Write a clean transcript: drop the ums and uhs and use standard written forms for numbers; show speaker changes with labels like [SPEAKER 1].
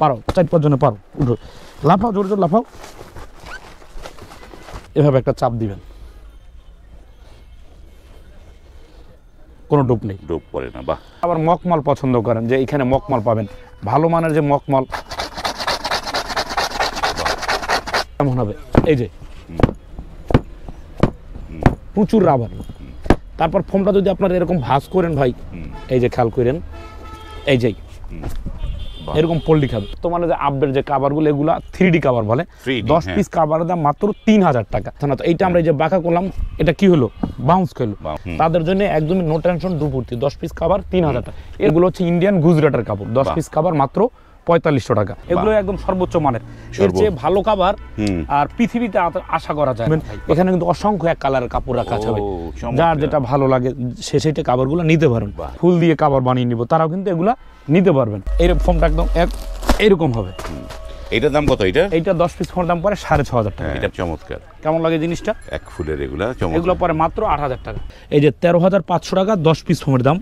[SPEAKER 1] পারো 4-5 জনে পারো, উঠো, লাফাও, জোরে জোরে লাফাও। এভাবে একটা চাপ দিবেন, কোনো ডুব নেই,
[SPEAKER 2] ডুব পড়ে না। বাহ।
[SPEAKER 1] আবার মকমল পছন্দ করেন যে এখানে মকমল পাবেন, ভালো মানের যে মকমল কেমন হবে, এই যে প্রচুর রাবার। তারপর ফোমটা যদি আপনারা এরকম ভাঁজ করেন ভাই, এই যে খেয়াল করেন, এই যে এরকম পল্লি খাবে। তো মানে যে আপডেট যে কাভারগুলো, এগুলা 3D কাভার বলে। 10 পিস কাভারের দাম মাত্র 3000 টাকা। তো এইটা আমরা এই যে বাঁকা করলাম, এটা কি হলো, বাউন্স খেলো। তাদের জন্য একদমই নো টেনশন, ডুবুর্তি। 10 পিস কাভার 3000 টাকা। এগুলো হচ্ছে ইন্ডিয়ান গুজরাটের কাপড়, 10 পিস কাভার মাত্র 4500 টাকা। এগুলো একদম সর্বোচ্চ মানের, এর চেয়ে ভালো কাভার আর পৃথিবীতে আশা করা যায়। এখানে কিন্তু অসংখ্য এক কালারের কাপড় রাখা আছে, যার যেটা ভালো লাগে সে সেটা কাভারগুলো নিতে পারেন। ফুল দিয়ে কাভার বানিয়ে নিব, তারাও কিন্তু এগুলা নিতে পারবেন। এইরকম ফর্মটা একদম এরকম হবে।
[SPEAKER 2] এটার দাম কত? এইটা
[SPEAKER 1] 10 পিস ফোনের দাম পরে 6500 টাকা।
[SPEAKER 2] এটা চমৎকার,
[SPEAKER 1] কেমন লাগে জিনিসটা?
[SPEAKER 2] এক ফুলের এগুলা
[SPEAKER 1] এগুলো পরে মাত্র 8000 টাকা। এই যে 13500 টাকা 10 পিস ফোনের দাম।